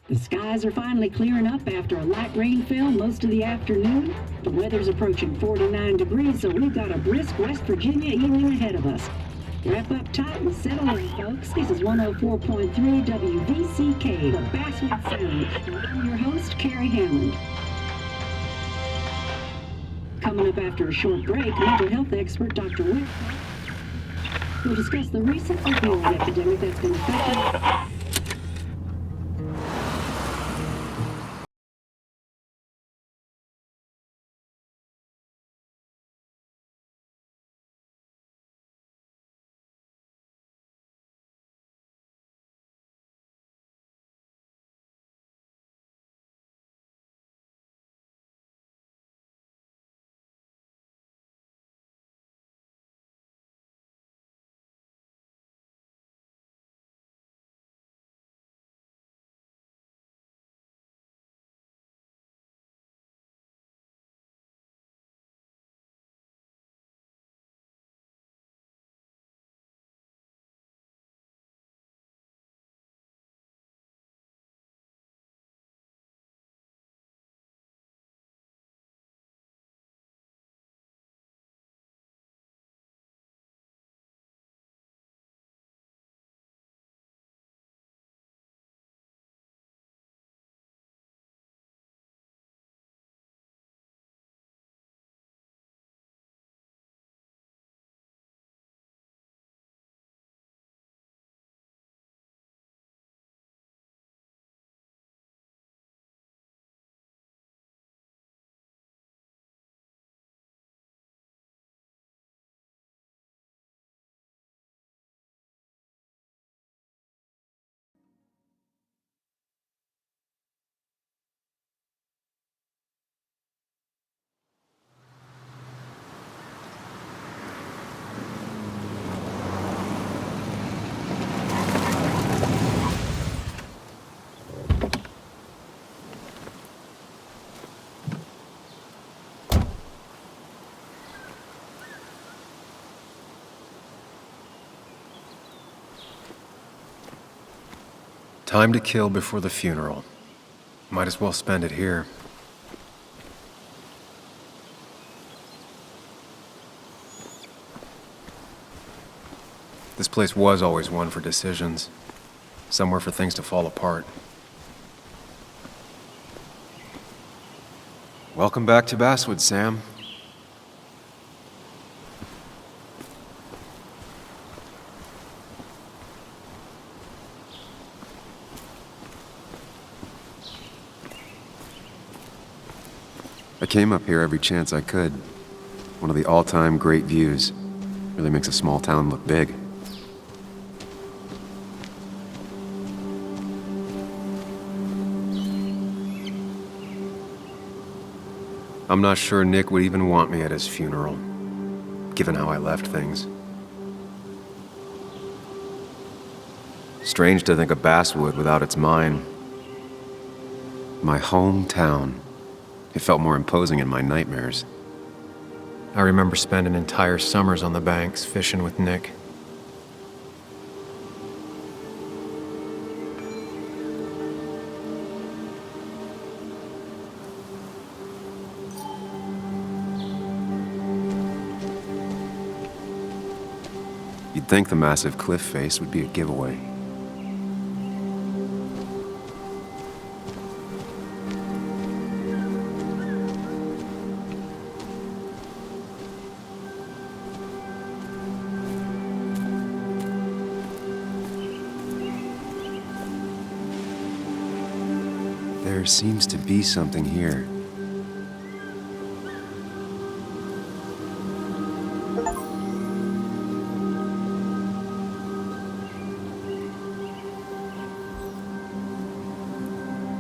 The skies are finally clearing up after a light rain fell most of the afternoon. The weather's approaching 49 degrees, so we've got a brisk West Virginia evening ahead of us. Wrap up tight and settle in, folks. This is 104.3 WVCK, the Basswood Sound. And I'm your host, Carrie Hammond. Coming up after a short break, mental health expert Dr. Wick will discuss the recent opioid epidemic that's been affecting Time to kill before the funeral. Might as well spend it here. This place was always one for decisions. Somewhere for things to fall apart. Welcome back to Basswood, Sam. I came up here every chance I could. One of the all-time great views. Really makes a small town look big. I'm not sure Nick would even want me at his funeral, given how I left things. Strange to think of Basswood without its mine. My hometown. It felt more imposing in my nightmares. I remember spending entire summers on the banks fishing with Nick. You'd think the massive cliff face would be a giveaway. There seems to be something here.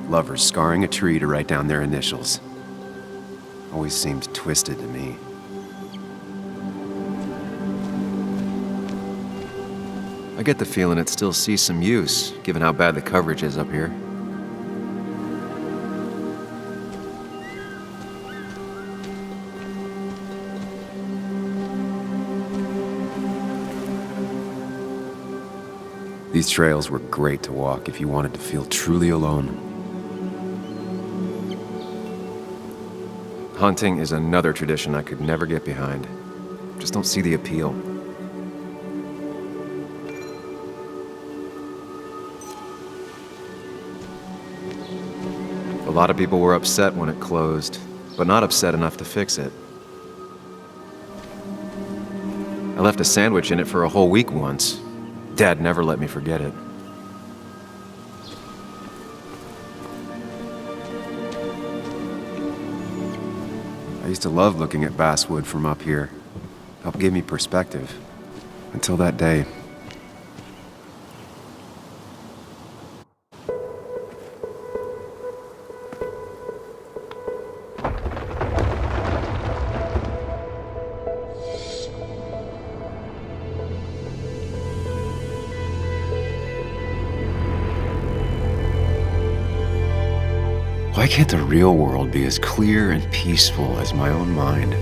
Lovers scarring a tree to write down their initials. Always seemed twisted to me. I get the feeling it still sees some use, given how bad the coverage is up here. These trails were great to walk if you wanted to feel truly alone. Hunting is another tradition I could never get behind. Just don't see the appeal. A lot of people were upset when it closed, but not upset enough to fix it. I left a sandwich in it for a whole week once. Dad never let me forget it. I used to love looking at basswood from up here. Helped give me perspective. Until that day. Why can't the real world be as clear and peaceful as my own mind?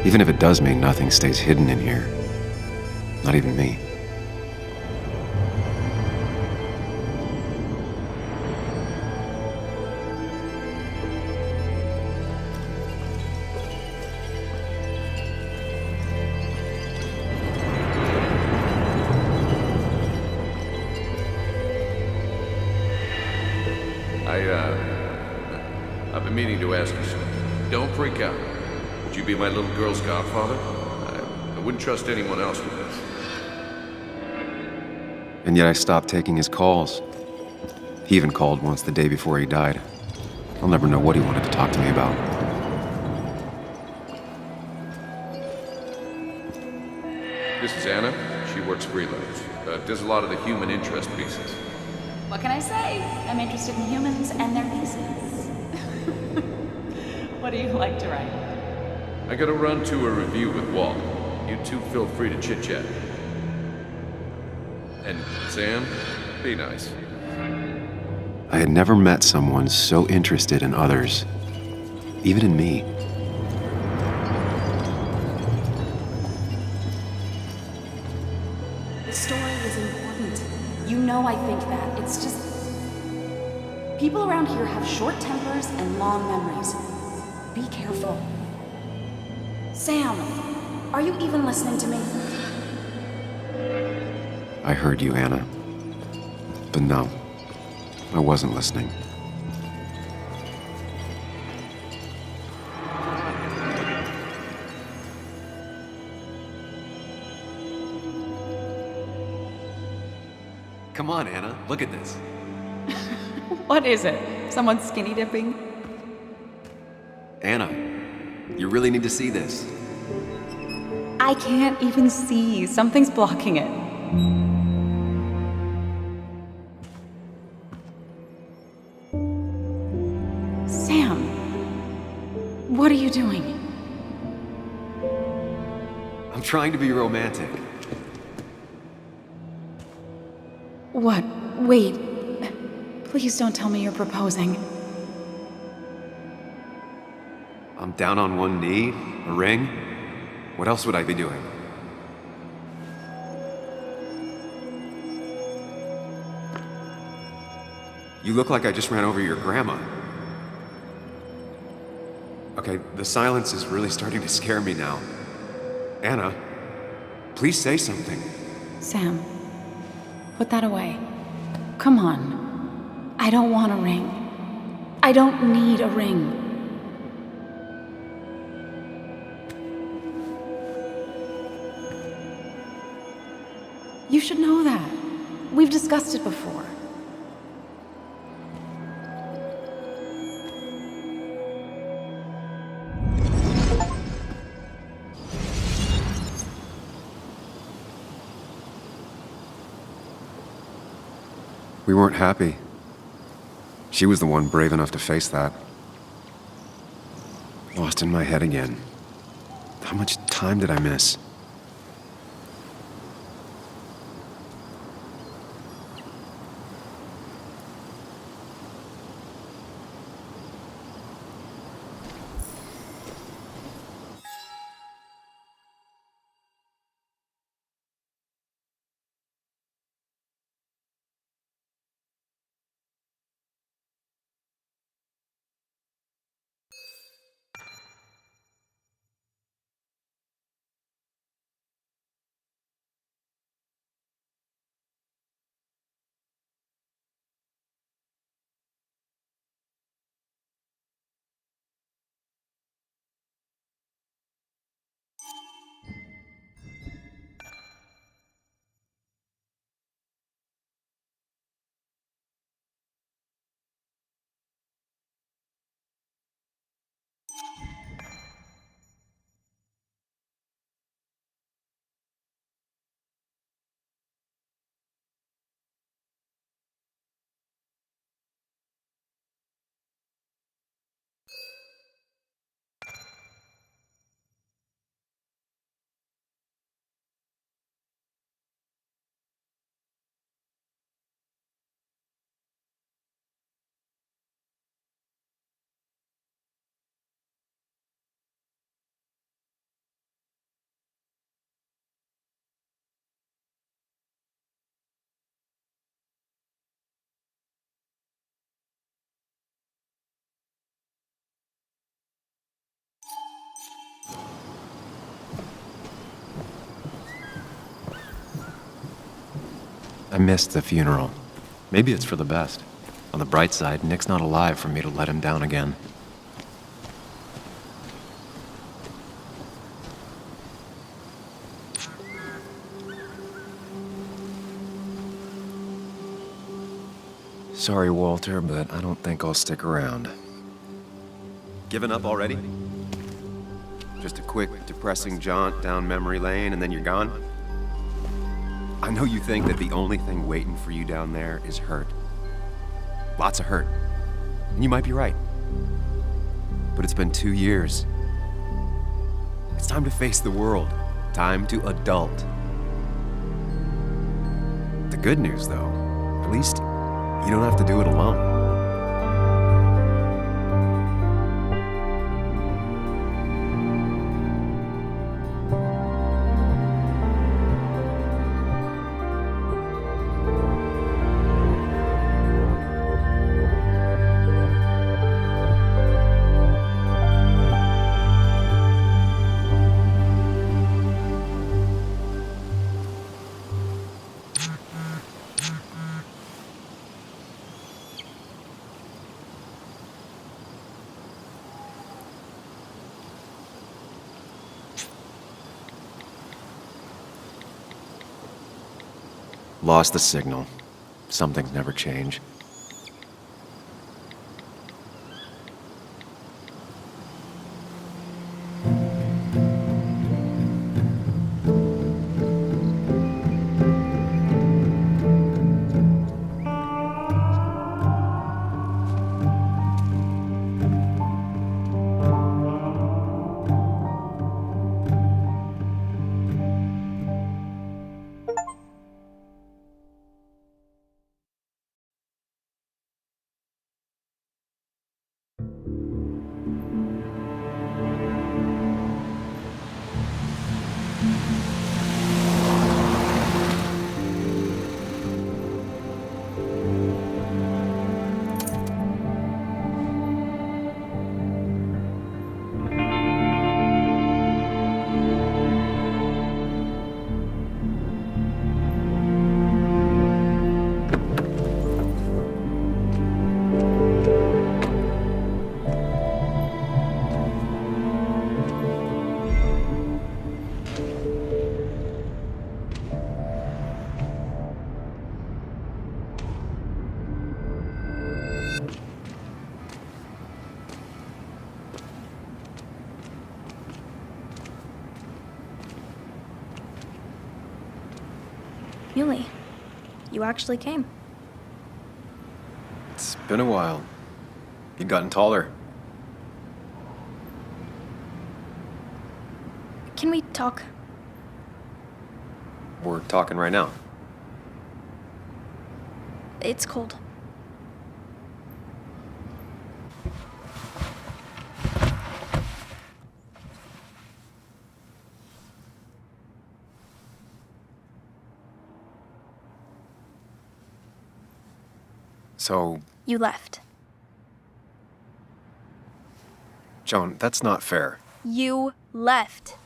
Even if it does mean nothing stays hidden in here. Not even me. I've been meaning to ask you something. Don't freak out. Would you be my little girl's godfather? I wouldn't trust anyone else with this. And yet I stopped taking his calls. He even called once the day before he died. I'll never know what he wanted to talk to me about. This is Anna. She works freelance. Does a lot of the human interest pieces. What can I say? I'm interested in humans and their pieces. What do you like to write? I gotta run to a review with Walt. You two feel free to chit-chat. And Sam, be nice. I had never met someone so interested in others, even in me. The story is important. You know I think that. It's just... people around here have short tempers and long memories. Be careful. Sam, are you even listening to me? I heard you, Anna. But no, I wasn't listening. Come on, Anna, look at this. What is it? Someone skinny dipping? Anna, you really need to see this. I can't even see. Something's blocking it. Sam, what are you doing? I'm trying to be romantic. What? Wait. Please don't tell me you're proposing. I'm down on one knee, a ring. What else would I be doing? You look like I just ran over your grandma. Okay, the silence is really starting to scare me now. Anna, please say something. Sam, put that away. Come on. I don't want a ring. I don't need a ring. You should know that. We've discussed it before. We weren't happy. She was the one brave enough to face that. Lost in my head again. How much time did I miss? I missed the funeral. Maybe it's for the best. On the bright side, Nick's not alive for me to let him down again. Sorry, Walter, but I don't think I'll stick around. Given up already? Just a quick, depressing jaunt down memory lane and then you're gone? I know you think that the only thing waiting for you down there is hurt. Lots of hurt. And you might be right. But it's been 2 years. It's time to face the world. Time to adult. The good news, though, at least you don't have to do it alone. Lost the signal. Some things never change. Muley, you actually came. It's been a while. You've gotten taller. Can we talk? We're talking right now. It's cold. So, You left. Joan, that's not fair. You left.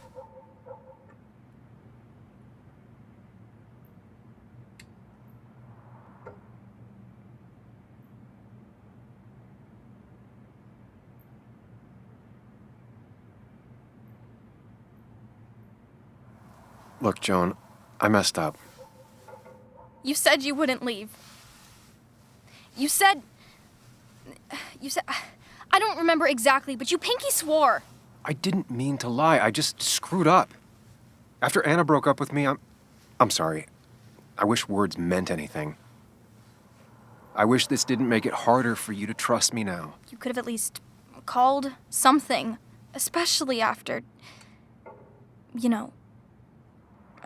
Look, Joan, I messed up. You said you wouldn't leave. You said... I don't remember exactly, but you pinky swore. I didn't mean to lie. I just screwed up. After Anna broke up with me, I'm sorry. I wish words meant anything. I wish this didn't make it harder for you to trust me now. You could have at least called something, especially after... You know,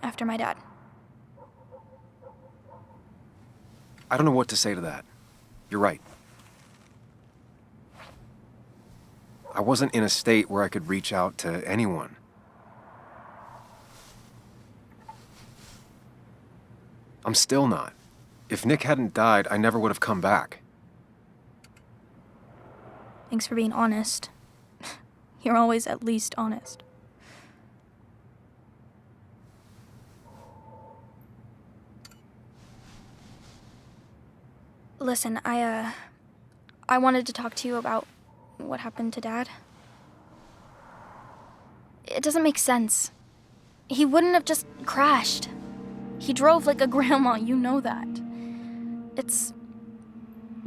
after my dad. I don't know what to say to that. You're right. I wasn't in a state where I could reach out to anyone. I'm still not. If Nick hadn't died, I never would have come back. Thanks for being honest. You're always at least honest. Listen, I wanted to talk to you about what happened to Dad. It doesn't make sense. He wouldn't have just crashed. He drove like a grandma, you know that. It's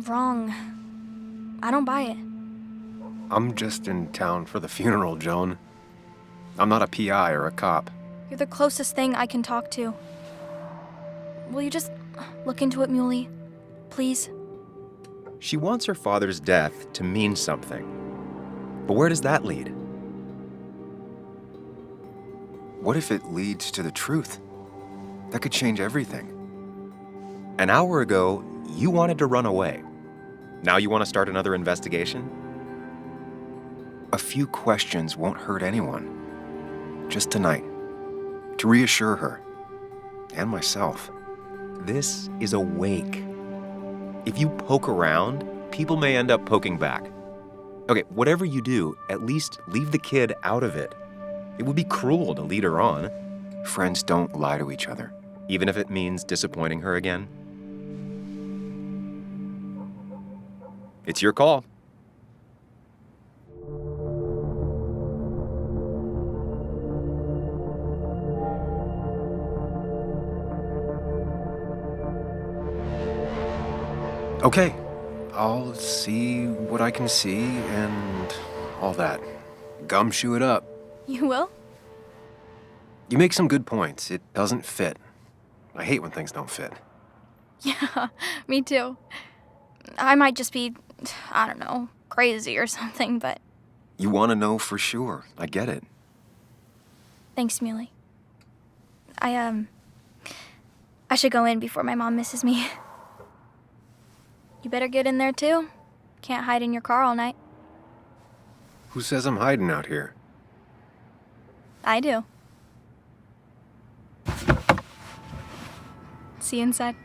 wrong. I don't buy it. I'm just in town for the funeral, Joan. I'm not a PI or a cop. You're the closest thing I can talk to. Will you just look into it, Muley? Please? She wants her father's death to mean something. But where does that lead? What if it leads to the truth? That could change everything. An hour ago, you wanted to run away. Now you want to start another investigation? A few questions won't hurt anyone. Just tonight. To reassure her. And myself. This is a wake. If you poke around, people may end up poking back. Okay, whatever you do, at least leave the kid out of it. It would be cruel to lead her on. Friends don't lie to each other. Even if it means disappointing her again. It's your call. Okay, I'll see what I can see and all that. Gumshoe it up. You will? You make some good points. It doesn't fit. I hate when things don't fit. Yeah, me too. I might just be, I don't know, crazy or something, but... You want to know for sure. I get it. Thanks, Muley. I should go in before my mom misses me. You better get in there, too. Can't hide in your car all night. Who says I'm hiding out here? I do. See you inside.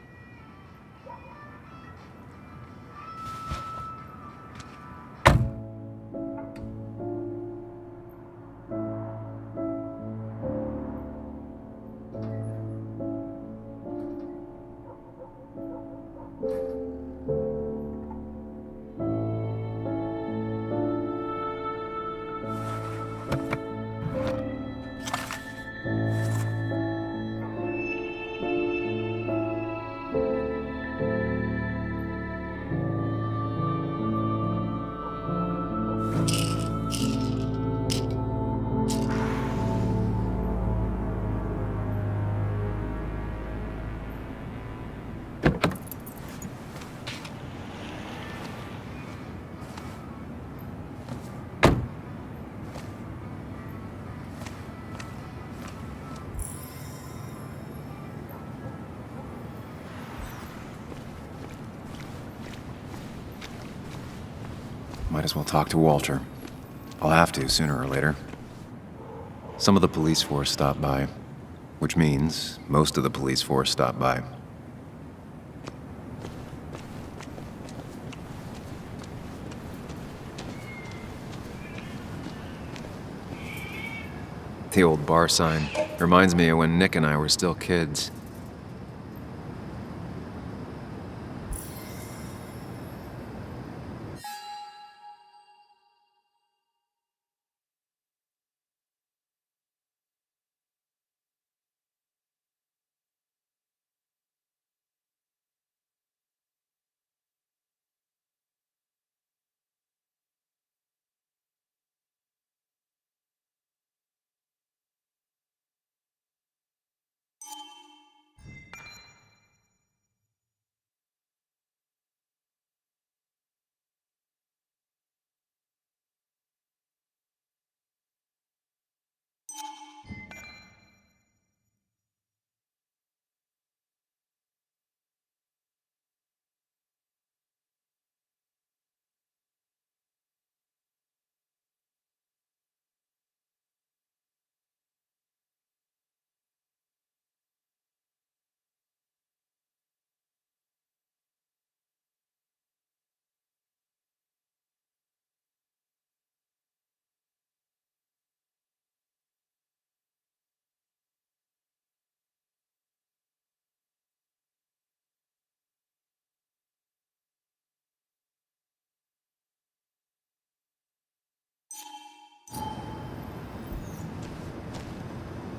Might as well talk to Walter. I'll have to, sooner or later. Some of the police force stopped by, which means most of the police force stopped by. The old bar sign reminds me of when Nick and I were still kids.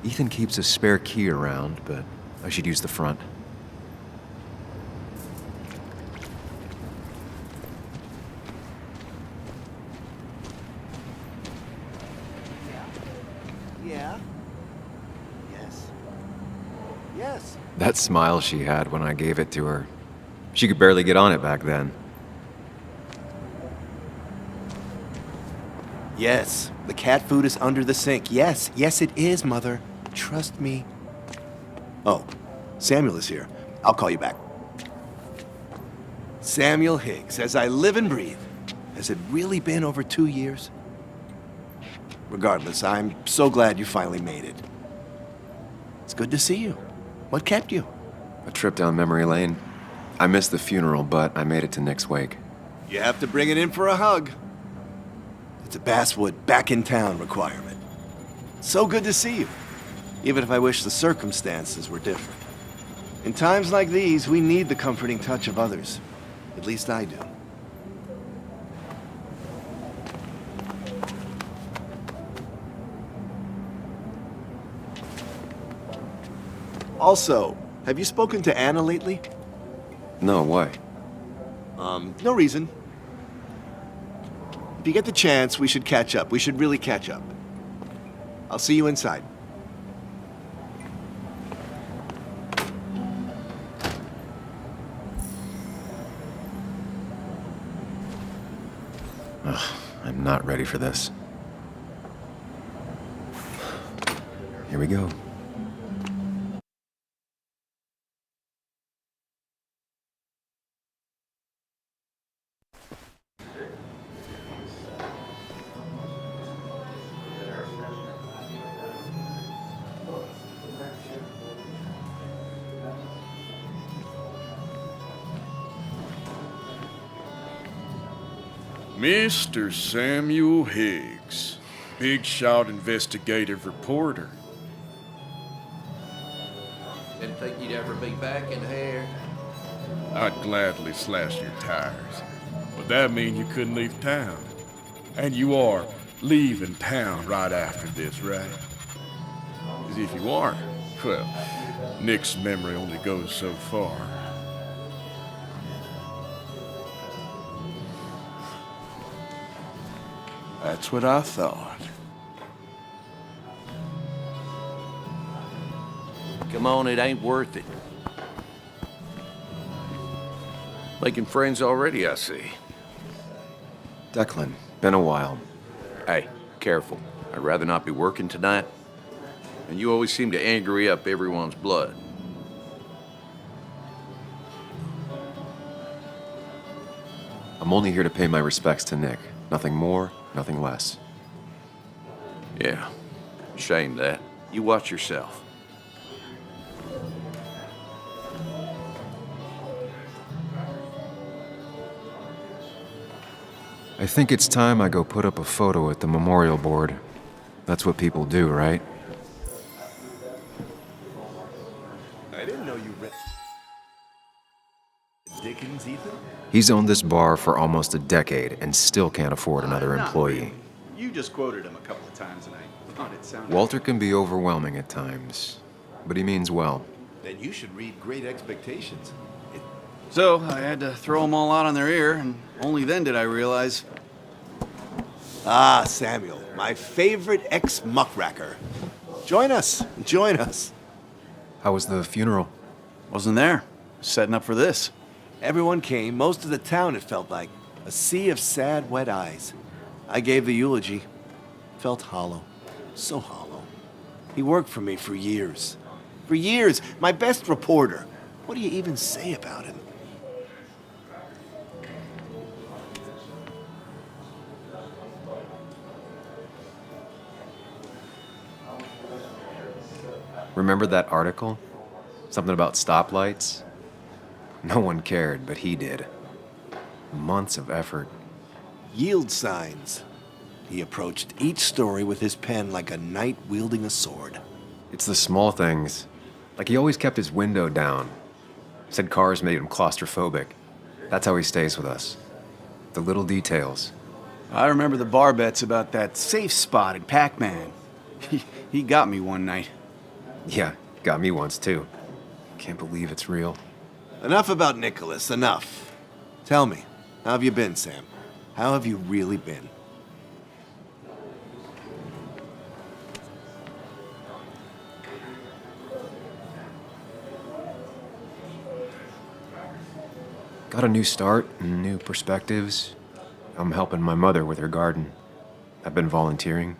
Ethan keeps a spare key around, but I should use the front. Yeah. Yes. Yes. That smile she had when I gave it to her. She could barely get on it back then. Yes. The cat food is under the sink. Yes. Yes, it is, Mother. Trust me. Oh, Samuel is here. I'll call you back. Samuel Higgs, as I live and breathe. Has it really been over 2 years? Regardless, I'm so glad you finally made it. It's good to see you. What kept you? A trip down memory lane. I missed the funeral, but I made it to Nick's wake. You have to bring it in for a hug. It's a Basswood back in town requirement. So good to see you, even if I wish the circumstances were different. In times like these, we need the comforting touch of others. At least I do. Also, have you spoken to Anna lately? No, why? No reason. If you get the chance, we should catch up. We should really catch up. I'll see you inside. Ugh, I'm not ready for this. Here we go. Mr. Samuel Higgs, big shot investigative reporter. Didn't think you'd ever be back in here. I'd gladly slash your tires, but that mean you couldn't leave town. And you are leaving town right after this, right? As if you aren't, well, Nick's memory only goes so far. That's what I thought. Come on, it ain't worth it. Making friends already, I see. Declan, been a while. Hey, careful. I'd rather not be working tonight. And you always seem to angry up everyone's blood. I'm only here to pay my respects to Nick. Nothing more, nothing less. Yeah. Shame that. You watch yourself. I think it's time I go put up a photo at the memorial board. That's what people do, right? I didn't know you read Dickens, Ethan. He's owned this bar for almost a decade and still can't afford another Not employee. really. You just quoted him a couple of times, and I thought it sounded... Walter can be overwhelming at times, but he means well. Then you should read Great Expectations. So I had to throw them all out on their ear, and only then did I realize... Ah, Samuel, my favorite ex-muckracker. Join us, join us. How was the funeral? Wasn't there. Setting up for this. Everyone came, most of the town, it felt like. A sea of sad, wet eyes. I gave the eulogy. Felt hollow. So hollow. He worked for me for years. For years, my best reporter. What do you even say about him? Remember that article? Something about stoplights? No one cared, but he did. Months of effort. Yield signs. He approached each story with his pen like a knight wielding a sword. It's the small things. Like he always kept his window down. Said cars made him claustrophobic. That's how he stays with us. The little details. I remember the bar bets about that safe spot at Pac-Man. He got me one night. Yeah, got me once too. Can't believe it's real. Enough about Nicholas, enough. Tell me, how have you been, Sam? How have you really been? Got a new start and new perspectives. I'm helping my mother with her garden. I've been volunteering.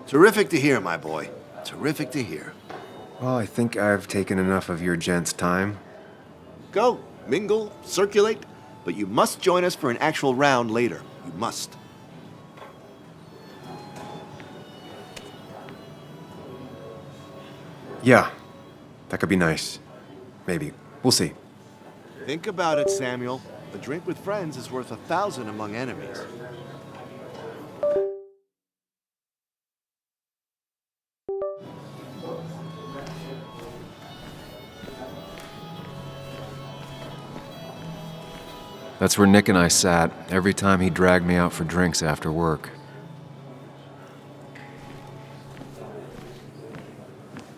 Terrific to hear, my boy. Terrific to hear. Well, I think I've taken enough of your gents' time. Go, mingle, circulate, but you must join us for an actual round later. You must. Yeah, that could be nice. Maybe. We'll see. Think about it, Samuel. A drink with friends is worth 1,000 among enemies. That's where Nick and I sat every time he dragged me out for drinks after work.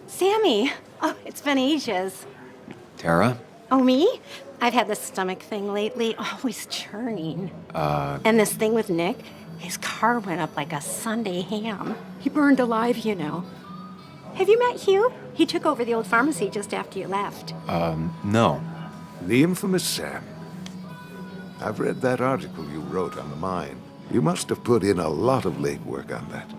Sammy! Oh, it's been ages. Tara? Oh, me? I've had this stomach thing lately, always churning. And this thing with Nick, his car went up like a Sunday ham. He burned alive, you know. Have you met Hugh? He took over the old pharmacy just after you left. No. The infamous Sam. I've read that article you wrote on the mine. You must have put in a lot of legwork on that.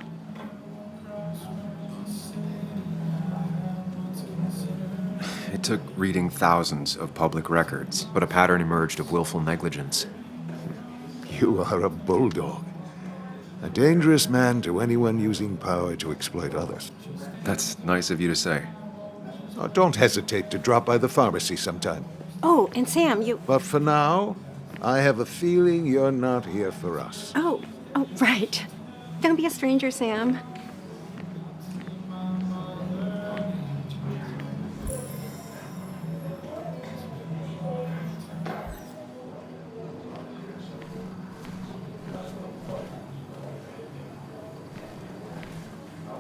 It took reading thousands of public records, but a pattern emerged of willful negligence. You are a bulldog. A dangerous man to anyone using power to exploit others. That's nice of you to say. Oh, don't hesitate to drop by the pharmacy sometime. Oh, and Sam, you... But for now, I have a feeling you're not here for us. Oh, right. Don't be a stranger, Sam.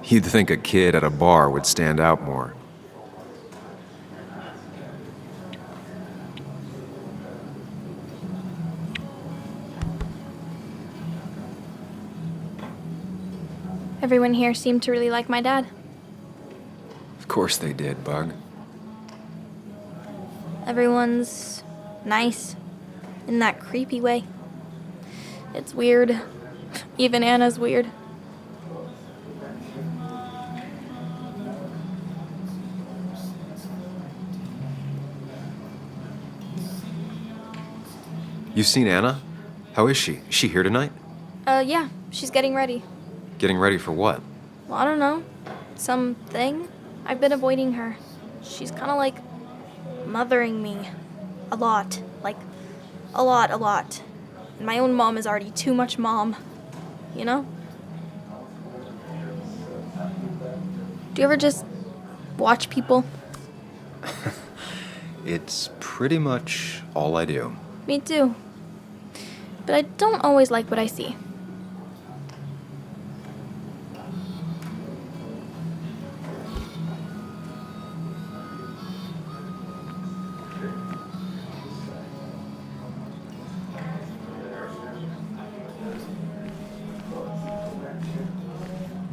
You'd think a kid at a bar would stand out more. Everyone here seemed to really like my dad. Of course they did, Bug. Everyone's nice in that creepy way. It's weird. Even Anna's weird. You've seen Anna? How is she? Is she here tonight? Yeah, she's getting ready. Getting ready for what? Well, I don't know. Something? I've been avoiding her. She's kind of like mothering me. A lot. Like, a lot. And my own mom is already too much mom. You know? Do you ever just watch people? It's pretty much all I do. Me too. But I don't always like what I see.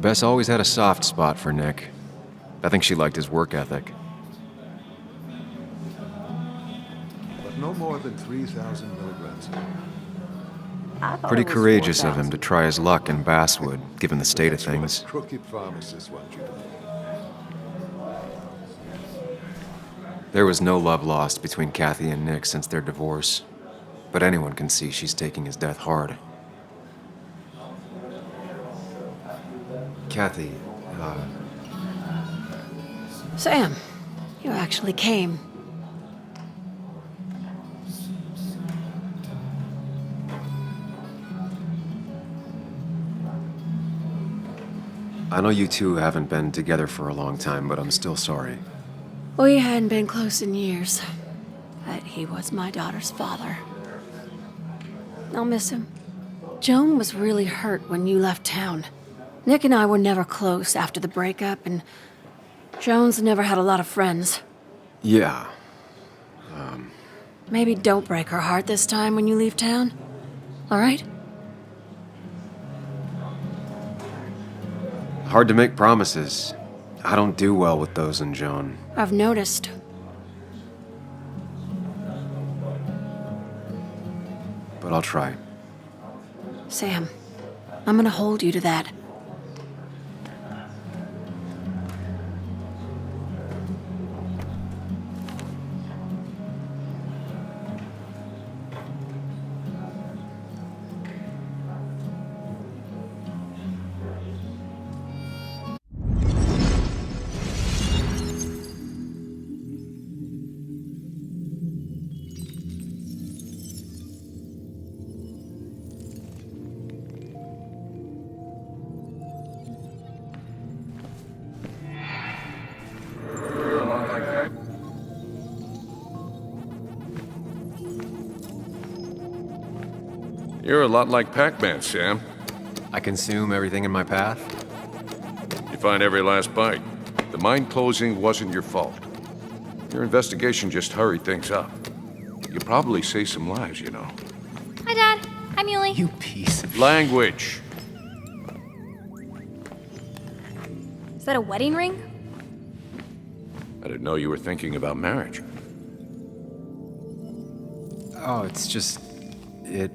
Bess always had a soft spot for Nick. I think she liked his work ethic. But no more than 3,000 milligrams. I thought Pretty it was courageous of 4,000. him to try his luck in Basswood, given the state of That's what things. crooked pharmacists want you to believe. There was no love lost between Kathy and Nick since their divorce, but anyone can see she's taking his death hard. Kathy, Sam, you actually came. I know you two haven't been together for a long time, but I'm still sorry. We hadn't been close in years, but he was my daughter's father. I'll miss him. Joan was really hurt when you left town. Nick and I were never close after the breakup, and Joan's never had a lot of friends. Yeah. Maybe don't break her heart this time when you leave town. All right? Hard to make promises. I don't do well with those in Joan. I've noticed. But I'll try. Sam, I'm gonna hold you to that. You're a lot like Pac-Man, Sam. I consume everything in my path? You find every last bite. The mine closing wasn't your fault. Your investigation just hurried things up. You probably saved some lives, you know. Hi, Dad. Hi, Muley. You piece of... Language. Is that a wedding ring? I didn't know you were thinking about marriage. Oh, it's just... It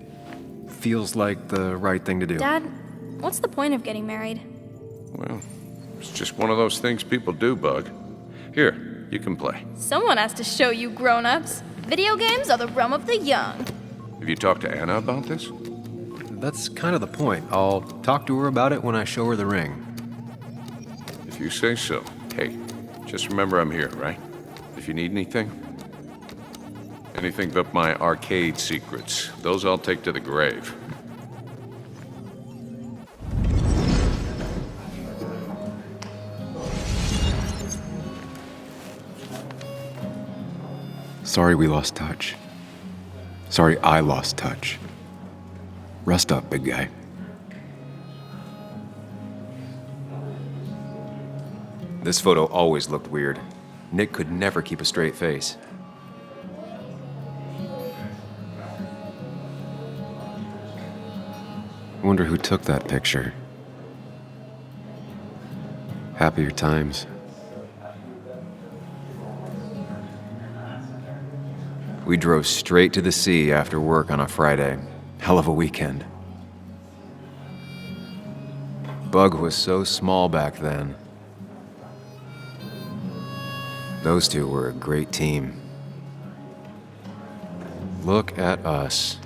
feels like the right thing to do. Dad, what's the point of getting married? Well, it's just one of those things people do, Bug. Here, you can play. Someone has to show you grown-ups. Video games are the realm of the young. Have you talked to Anna about this? That's kind of the point. I'll talk to her about it when I show her the ring. If you say so. Hey, just remember I'm here, right? If you need anything. Anything but my arcade secrets. Those I'll take to the grave. Sorry we lost touch. Sorry I lost touch. Rest up, big guy. This photo always looked weird. Nick could never keep a straight face. Wonder who took that picture. Happier times. We drove straight to the sea after work on a Friday. Hell of a weekend. Bug was so small back then. Those two were a great team. Look at us.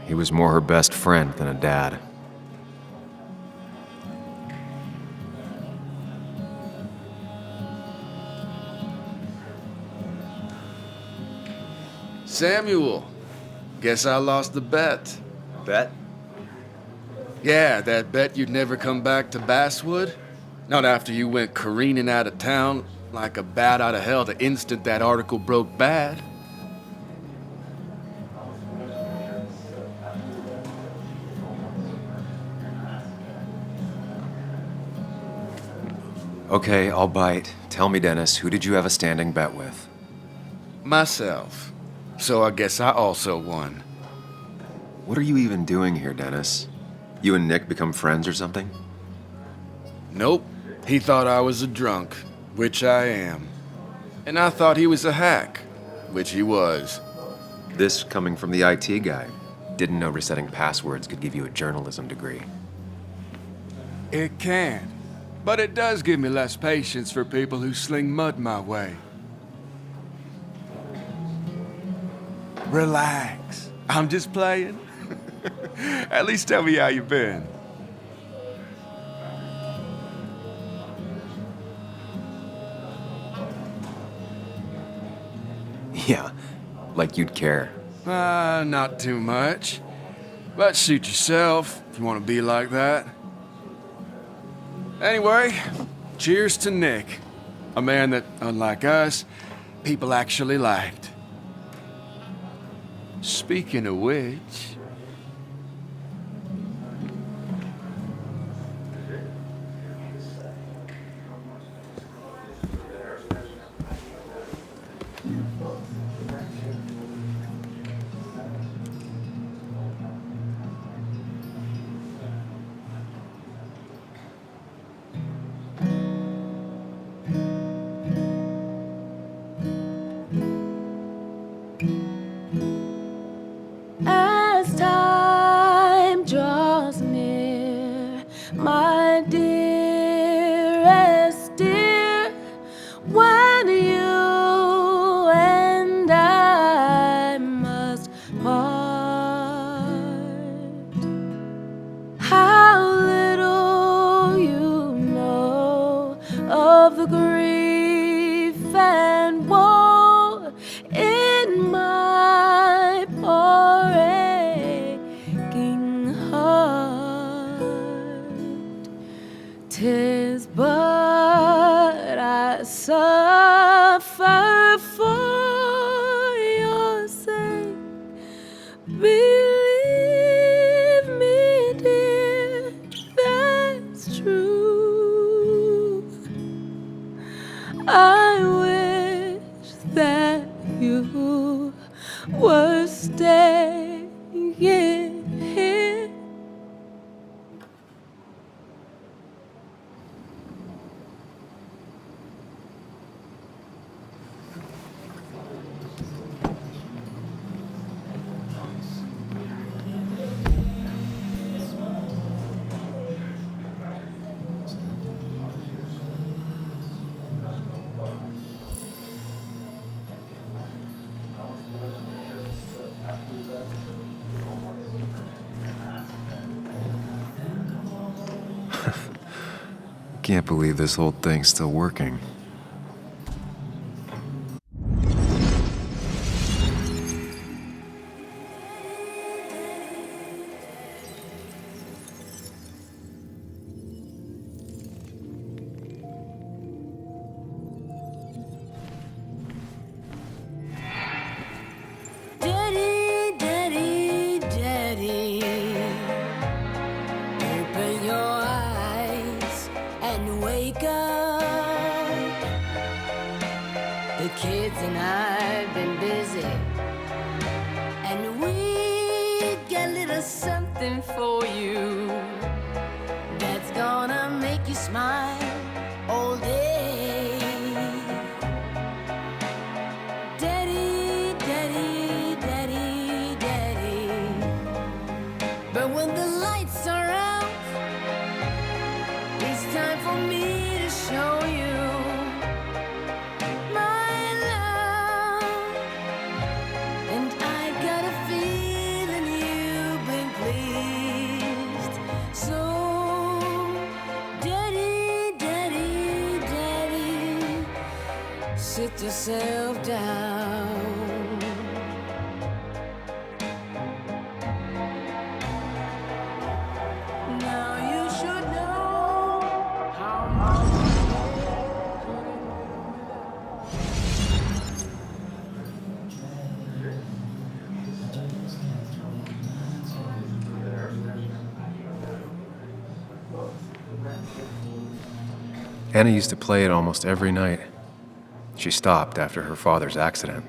He was more her best friend than a dad. Samuel, guess I lost the bet. Bet? Yeah, that bet you'd never come back to Basswood. Not after you went careening out of town like a bat out of hell the instant that article broke bad. Okay, I'll bite. Tell me, Dennis, who did you have a standing bet with? Myself. So I guess I also won. What are you even doing here, Dennis? You and Nick become friends or something? Nope. He thought I was a drunk, which I am. And I thought he was a hack, which he was. This coming from the IT guy. Didn't know resetting passwords could give you a journalism degree. It can. But it does give me less patience for people who sling mud my way. Relax. I'm just playing. At least tell me how you been. Yeah, like you'd care. Not too much. But suit yourself if you want to be like that. Anyway, cheers to Nick. A man that, unlike us, people actually liked. Speaking of which... As time draws near, my dearest dear, when you and I must part, how little you know of the grief and woe in my poor aching heart. 'Tis but I suffer for your sake. Believe me, dear, that's true. I wish that you were staying here. Can't believe this whole thing's still working. Daddy, daddy, daddy, open your eyes and wake up. The kids and I've been busy, and we got a little something for you that's gonna make you smile all day. Daddy, daddy, daddy, daddy. But when the lights are out, it's time for me to show you my love. And I got a feeling you sit yourself down. Now you should know how much. Anna used to play it almost every night. She stopped after her father's accident.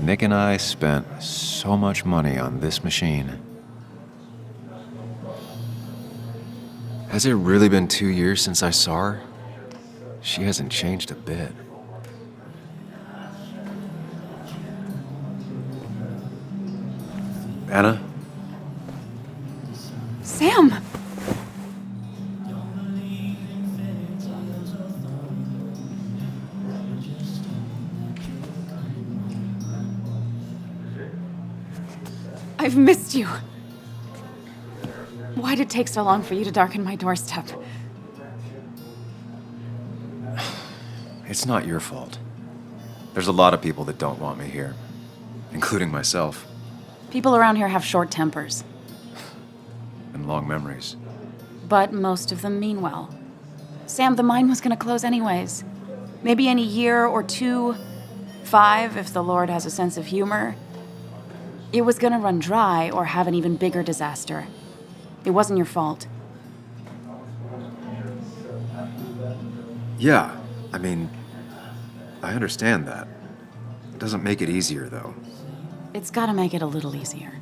Nick and I spent so much money on this machine. Has it really been 2 years since I saw her? She hasn't changed a bit. Anna? Sam! I've missed you. Why'd it take so long for you to darken my doorstep? It's not your fault. There's a lot of people that don't want me here, including myself. People around here have short tempers. And long memories. But most of them mean well. Sam, the mine was gonna close anyways. Maybe in a year or two, 5 if the Lord has a sense of humor, it was gonna run dry or have an even bigger disaster. It wasn't your fault. Yeah, I mean, I understand that. It doesn't make it easier, though. It's gotta make it a little easier.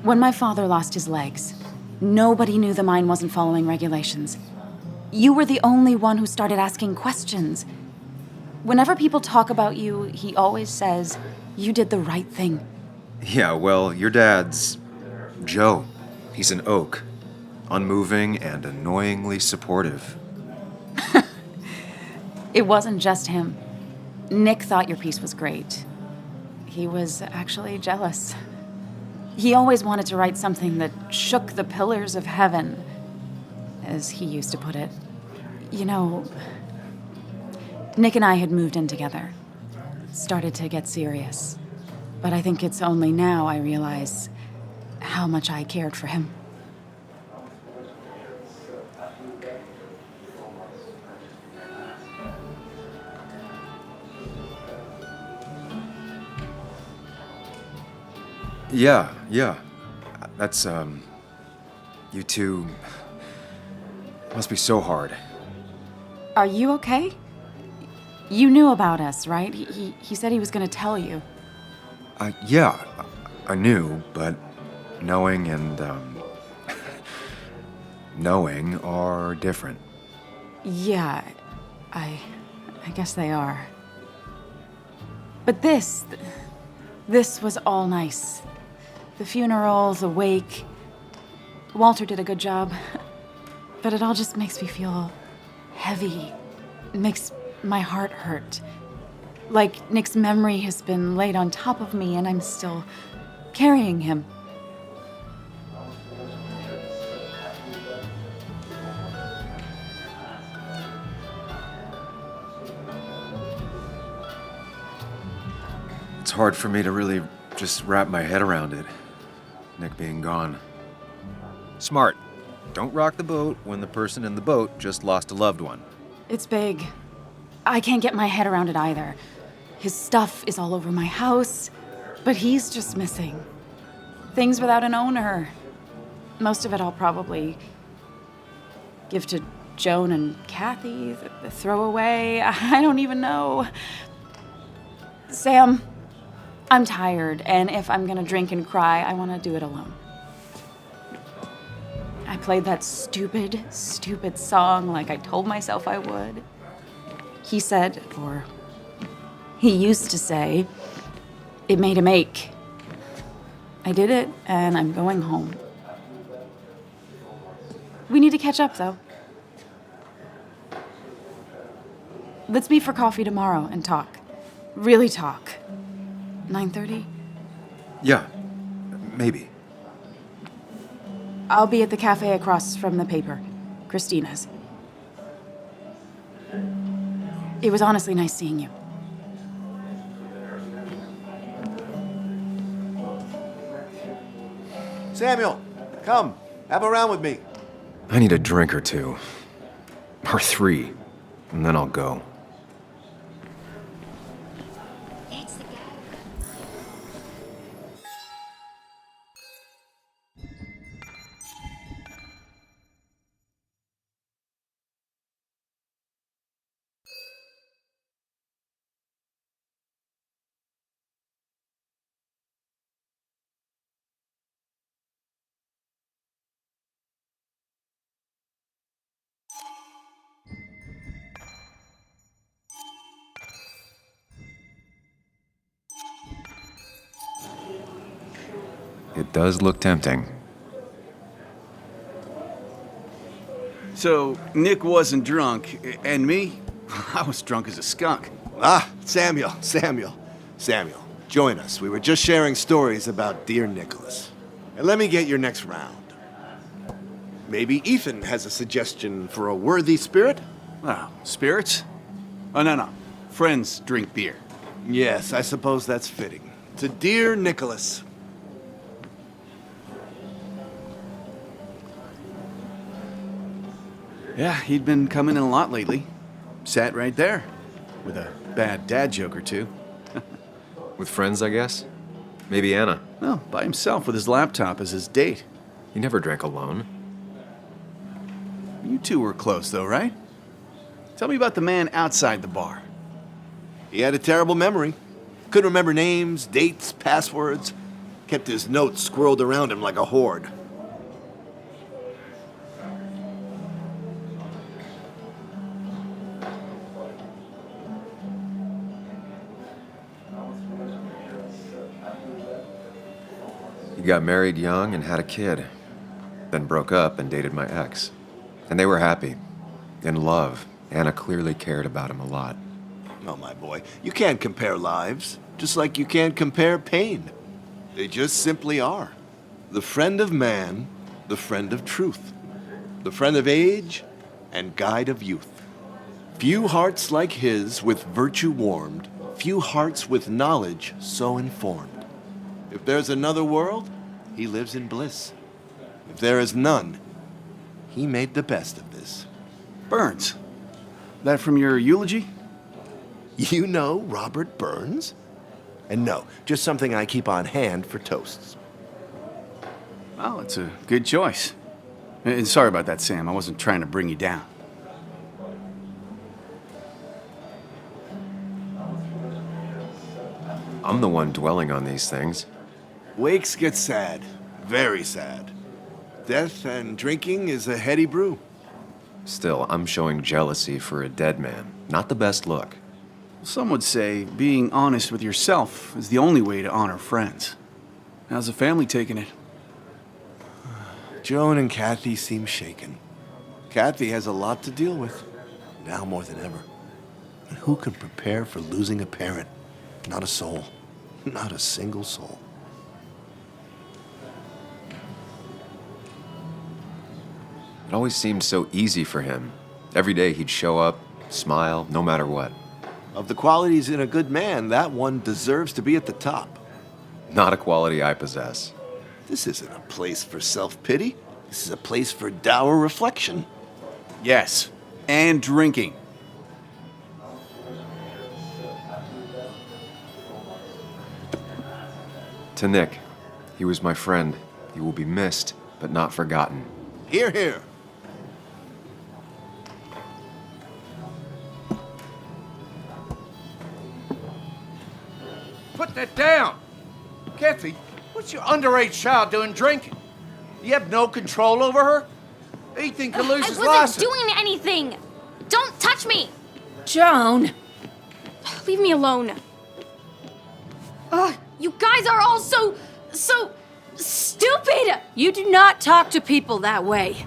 When my father lost his legs, nobody knew the mine wasn't following regulations. You were the only one who started asking questions. Whenever people talk about you, he always says, you did the right thing. Yeah, well, your dad's Joe. He's an oak. Unmoving and annoyingly supportive. It wasn't just him. Nick thought your piece was great. He was actually jealous. He always wanted to write something that shook the pillars of heaven, as he used to put it. You know, Nick and I had moved in together. Started to get serious. But I think it's only now I realize how much I cared for him. Yeah. That's, you two must be so hard. Are you okay? You knew about us, right? He said he was gonna tell you. Yeah, I knew, but knowing and, knowing are different. Yeah, I guess they are. But this was all nice. The funeral, the wake. Walter did a good job. But it all just makes me feel heavy. It makes my heart hurt. Like Nick's memory has been laid on top of me and I'm still carrying him. It's hard for me to really just wrap my head around it, Nick being gone. Smart. Don't rock the boat when the person in the boat just lost a loved one. It's big. I can't get my head around it either. His stuff is all over my house, but he's just missing. Things without an owner. Most of it I'll probably give to Joan and Kathy, the throwaway. I don't even know. Sam, I'm tired, and if I'm gonna drink and cry, I want to do it alone. I played that stupid song like I told myself I would. He said, or he used to say, it made him ache. I did it, and I'm going home. We need to catch up, though. Let's meet for coffee tomorrow and talk. Really talk. 9:30? Yeah, maybe. I'll be at the cafe across from the paper, Christina's. It was honestly nice seeing you. Samuel, come, have a round with me. I need a drink or two. Or 3, and then I'll go. It does look tempting. So, Nick wasn't drunk, and me? I was drunk as a skunk. Ah, Samuel, join us. We were just sharing stories about dear Nicholas. And let me get your next round. Maybe Ethan has a suggestion for a worthy spirit? Oh, spirits? Oh, no. Friends drink beer. Yes, I suppose that's fitting. To dear Nicholas. Yeah, he'd been coming in a lot lately. Sat right there. with a bad dad joke or two. With friends, I guess? Maybe Anna. Well, by himself with his laptop as his date. He never drank alone. You two were close, though, right? Tell me about the man outside the bar. He had a terrible memory. Couldn't remember names, dates, passwords. Kept his notes squirreled around him like a hoard. He got married young and had a kid. Then broke up and dated my ex. And they were happy. In love. Anna clearly cared about him a lot. Oh, my boy, you can't compare lives, just like you can't compare pain. They just simply are. The friend of man, the friend of truth. The friend of age and guide of youth. Few hearts like his with virtue warmed, few hearts with knowledge so informed. If there's another world, he lives in bliss. If there is none, he made the best of this. Burns. That from your eulogy? You know Robert Burns? And no, just something I keep on hand for toasts. Well, it's a good choice. And sorry about that, Sam. I wasn't trying to bring you down. I'm the one dwelling on these things. Wakes get sad. Very sad. Death and drinking is a heady brew. Still, I'm showing jealousy for a dead man. Not the best look. Some would say being honest with yourself is the only way to honor friends. How's the family taking it? Joan and Kathy seem shaken. Kathy has a lot to deal with, now more than ever. And who can prepare for losing a parent? Not a soul. Not a single soul. It always seemed so easy for him. Every day he'd show up, smile, no matter what. Of the qualities in a good man, that one deserves to be at the top. Not a quality I possess. This isn't a place for self-pity. This is a place for dour reflection. Yes, and drinking. To Nick, he was my friend. He will be missed, but not forgotten. Hear, hear. Put that down! Kathy, what's your underage child doing drinking? You have no control over her? Ethan could lose his I license. wasn't doing anything! Don't touch me! Joan! Leave me alone. Ugh, you guys are all so stupid! You do not talk to people that way.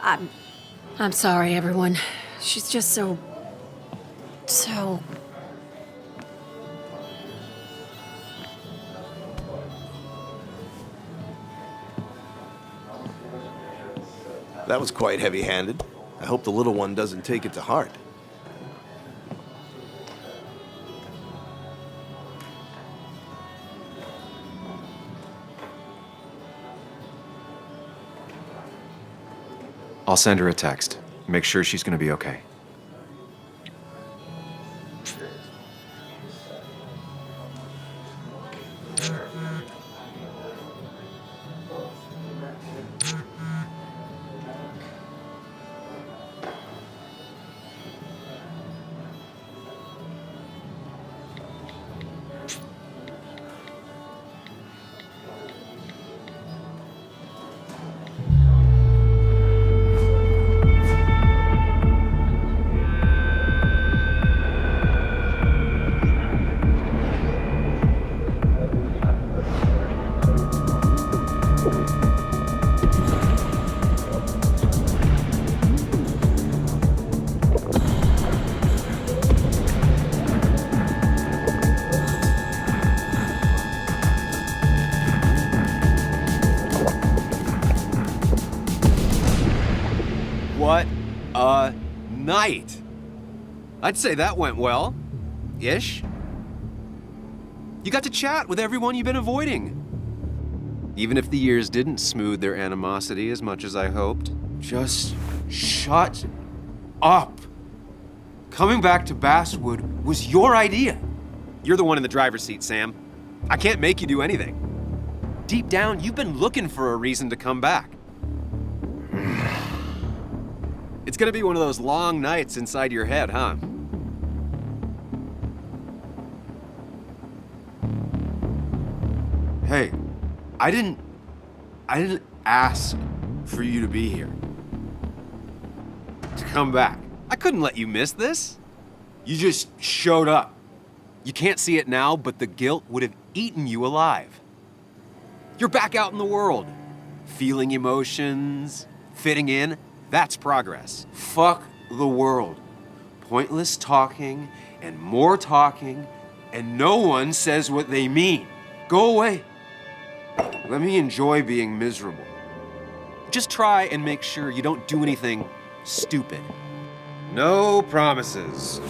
I'm sorry, everyone. She's just so... That was quite heavy-handed. I hope the little one doesn't take it to heart. I'll send her a text. Make sure she's gonna be okay. What a night! I'd say that went well. Ish. You got to chat with everyone you've been avoiding. Even if the years didn't smooth their animosity as much as I hoped. Just shut up. Coming back to Basswood was your idea. You're the one in the driver's seat, Sam. I can't make you do anything. Deep down, you've been looking for a reason to come back. It's gonna be one of those long nights inside your head, huh? Hey, I didn't ask for you to be here. To come back. I couldn't let you miss this. You just showed up. You can't see it now, but the guilt would have eaten you alive. You're back out in the world. Feeling emotions, fitting in, that's progress. Fuck the world. Pointless talking and more talking, and no one says what they mean. Go away. Let me enjoy being miserable. Just try and make sure you don't do anything stupid. No promises.